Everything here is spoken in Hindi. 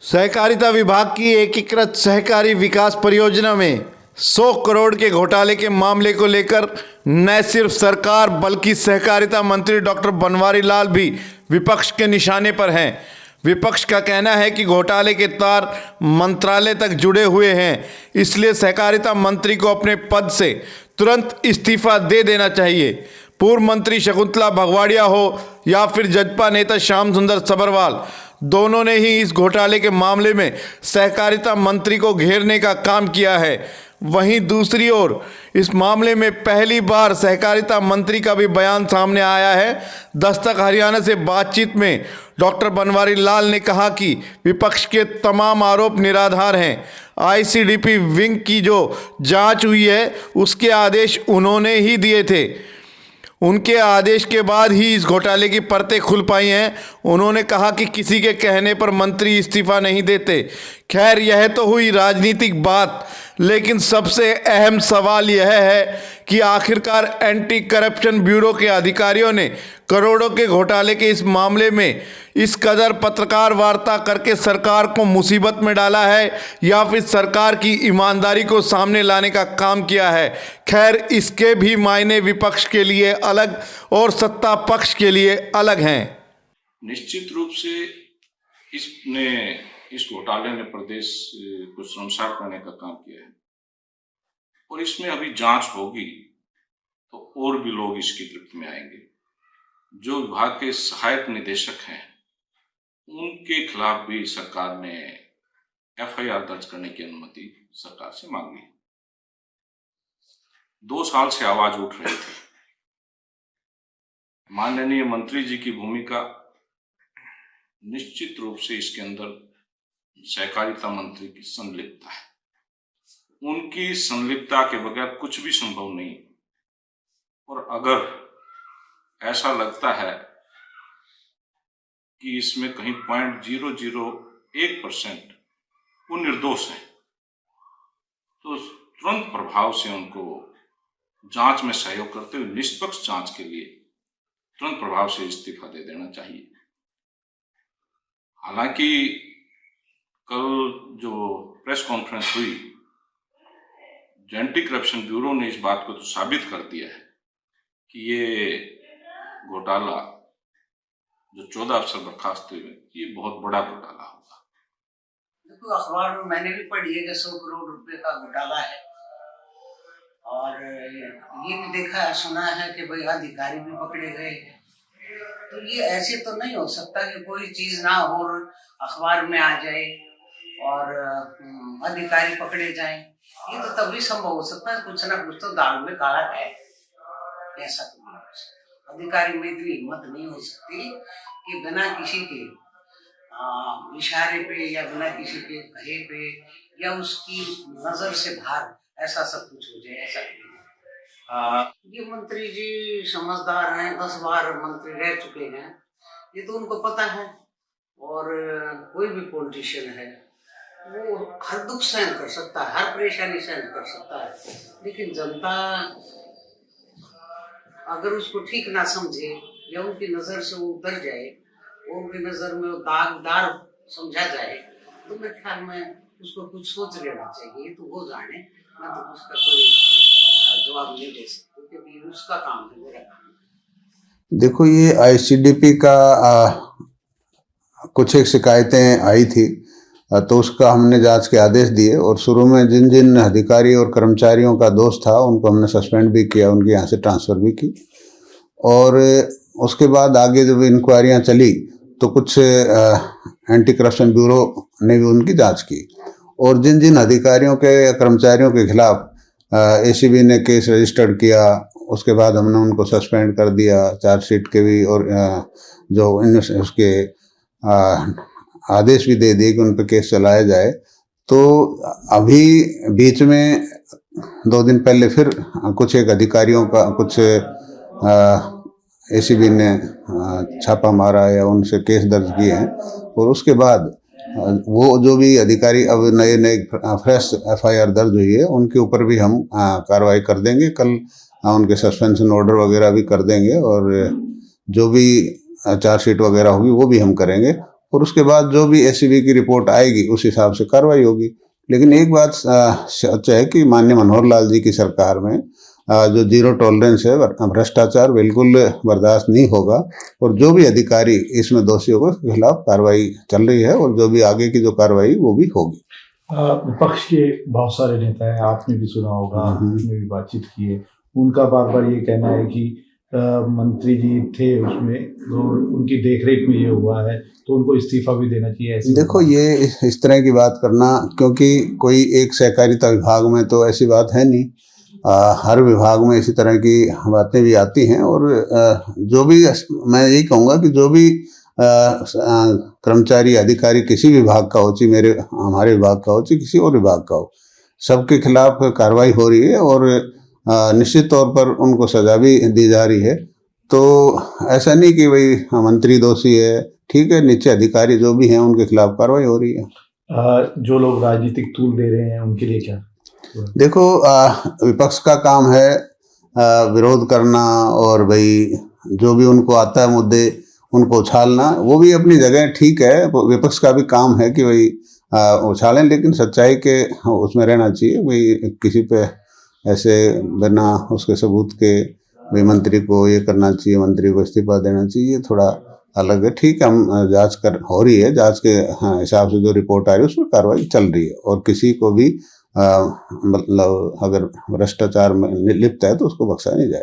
सहकारिता विभाग की एकीकृत सहकारी विकास परियोजना में 100 करोड़ के घोटाले के मामले को लेकर न सिर्फ सरकार बल्कि सहकारिता मंत्री डॉक्टर बनवारी लाल भी विपक्ष के निशाने पर हैं। विपक्ष का कहना है कि घोटाले के तार मंत्रालय तक जुड़े हुए हैं, इसलिए सहकारिता मंत्री को अपने पद से तुरंत इस्तीफा दे देना चाहिए। पूर्व मंत्री शकुंतला भगवाड़िया हो या फिर जजपा नेता श्याम सुंदर सभरवाल, दोनों ने ही इस घोटाले के मामले में सहकारिता मंत्री को घेरने का काम किया है। वहीं दूसरी ओर इस मामले में पहली बार सहकारिता मंत्री का भी बयान सामने आया है। दस्तक हरियाणा से बातचीत में डॉक्टर बनवारी लाल ने कहा कि विपक्ष के तमाम आरोप निराधार हैं। आईसीडीपी विंग की जो जांच हुई है उसके आदेश उन्होंने ही दिए थे। उनके आदेश के बाद ही इस घोटाले की परतें खुल पाई हैं। उन्होंने कहा कि किसी के कहने पर मंत्री इस्तीफा नहीं देते। खैर, यह तो हुई राजनीतिक बात, लेकिन सबसे अहम सवाल यह है कि आखिरकार एंटी करप्शन ब्यूरो के अधिकारियों ने करोड़ों के घोटाले के इस मामले में इस कदर पत्रकार वार्ता करके सरकार को मुसीबत में डाला है या फिर सरकार की ईमानदारी को सामने लाने का काम किया है। खैर, इसके भी मायने विपक्ष के लिए अलग और सत्ता पक्ष के लिए अलग हैं। निश्चित रूप से इस घोटाले ने प्रदेश को शर्मसार करने का काम किया है और इसमें अभी जांच होगी तो और भी लोग इसकी गिरफ्त में आएंगे। जो विभाग के सहायक निदेशक हैं उनके खिलाफ भी सरकार ने एफआईआर दर्ज करने की अनुमति सरकार से मांगी। 2 साल से आवाज उठ रही थी। माननीय मंत्री जी की भूमिका निश्चित रूप से इसके अंदर सहकारिता मंत्री की संलिप्तता है। उनकी संलिप्तता के बगैर कुछ भी संभव नहीं। और अगर ऐसा लगता है कि इसमें कहीं 0.001% वो निर्दोष है तो तुरंत प्रभाव से उनको जांच में सहयोग करते हुए निष्पक्ष जांच के लिए तुरंत प्रभाव से इस्तीफा दे देना चाहिए। हालांकि कल जो प्रेस कॉन्फ्रेंस हुई, एंटी करप्शन ब्यूरो ने इस बात को तो साबित कर दिया है कि ये घोटाला जो 14 अफसर बर्खास्त हुए, ये बहुत बड़ा घोटाला होगा। देखो, अखबार में मैंने भी पढ़ी है कि 100 करोड़ रुपए का घोटाला है और ये भी देखा सुना है कि भाई अधिकारी भी पकड़े गए हैं। तो ये ऐसे तो नहीं हो सकता कि कोई चीज ना हो और अखबार में आ जाए और अधिकारी पकड़े जाएं। ये तो तभी संभव हो सकता है, कुछ ना कुछ तो दाल में काला है। ऐसा तो नहीं हो सकता। अधिकारी में इतनी हिम्मत नहीं हो सकती कि बिना किसी के इशारे पे या बिना किसी के कहे पे या उसकी नजर से बाहर ऐसा सब कुछ हो जाए। ऐसा नहीं। ये मंत्री जी समझदार हैं, 10 बार मंत्री रह चुके हैं, ये तो उनको पता है। और कोई भी पॉलिटिशियन है वो हर दुख सहन कर सकता है, हर परेशानी सहन कर सकता है, लेकिन जनता अगर उसको ठीक ना समझे या उनकी नजर से वो उतर जाए और उनकी नजर में वो दागदार समझा जाए तो मेरे ख्याल में उसको कुछ सोच लेना चाहिए। तो वो जाने, मैं तो उसका कोई जवाब नहीं दे सकती क्योंकि उसका काम है, मेरा काम है। देखो, ये आईसीडीपी का कुछ एक शिकायतें आई थी तो उसका हमने जांच के आदेश दिए और शुरू में जिन जिन अधिकारी और कर्मचारियों का दोष था उनको हमने सस्पेंड भी किया, उनके यहाँ से ट्रांसफ़र भी की। और उसके बाद आगे जब इंक्वायरियाँ चली तो कुछ एंटी करप्शन ब्यूरो ने भी उनकी जांच की और जिन जिन अधिकारियों के या कर्मचारियों के खिलाफ एसीबी ने केस रजिस्टर्ड किया, उसके बाद हमने उनको सस्पेंड कर दिया, चार्जशीट के भी और जो उसके आदेश भी दे दिए कि उन पर केस चलाया जाए। तो अभी बीच में 2 दिन पहले फिर कुछ एक अधिकारियों का कुछ एसीबी ने छापा मारा या उनसे केस दर्ज किए हैं और उसके बाद वो जो भी अधिकारी अब नए फ्रेश एफआईआर दर्ज हुई है उनके ऊपर भी हम कार्रवाई कर देंगे। कल उनके सस्पेंशन ऑर्डर वगैरह भी कर देंगे और जो भी चार्जशीट वगैरह होगी वो भी हम करेंगे और उसके बाद जो भी एसीबी की रिपोर्ट आएगी उस हिसाब से कार्रवाई होगी। लेकिन एक बात सच है कि माननीय मनोहर लाल जी की सरकार में जो जीरो टॉलरेंस है भ्रष्टाचार बिल्कुल बर्दाश्त नहीं होगा, और जो भी अधिकारी इसमें दोषी होगा उसके खिलाफ कार्रवाई चल रही है, और जो भी आगे की जो कार्रवाई वो भी होगी। विपक्ष के बहुत सारे नेता हैं, आपने भी सुना होगा, आपने भी बातचीत की है, उनका बार बार ये कहना है कि मंत्री जी थे उसमें तो उनकी देखरेख में ये हुआ है तो उनको इस्तीफा भी देना चाहिए। ऐसे देखो, ये इस तरह की बात करना, क्योंकि कोई एक सहकारिता विभाग में तो ऐसी बात है नहीं, हर विभाग में इसी तरह की बातें भी आती हैं। और जो भी, मैं यही कहूँगा कि जो भी कर्मचारी अधिकारी किसी विभाग का हो, चाहे हमारे विभाग का हो, चाहे किसी और विभाग का हो, सबके खिलाफ कार्रवाई हो रही है और निश्चित तौर पर उनको सजा भी दी जा रही है। तो ऐसा नहीं कि भाई मंत्री दोषी है, ठीक है, नीचे अधिकारी जो भी हैं उनके खिलाफ कार्रवाई हो रही है। जो लोग राजनीतिक तूल दे रहे हैं उनके लिए क्या? देखो, विपक्ष का काम है विरोध करना, और भाई जो भी उनको आता है मुद्दे उनको उछालना, वो भी अपनी जगह ठीक है। विपक्ष का भी काम है कि भाई उछालें, लेकिन सच्चाई के उसमें रहना चाहिए। भाई किसी पे ऐसे बिना उसके सबूत के भाई मंत्री को ये करना चाहिए, मंत्री को इस्तीफा देना चाहिए, ये थोड़ा अलग है। ठीक है, हम जांच हो रही है, जांच के हिसाब से जो रिपोर्ट आ रही है उस पर कार्रवाई चल रही है, और किसी को भी मतलब अगर भ्रष्टाचार में लिप्त है तो उसको बख्शा नहीं जाए।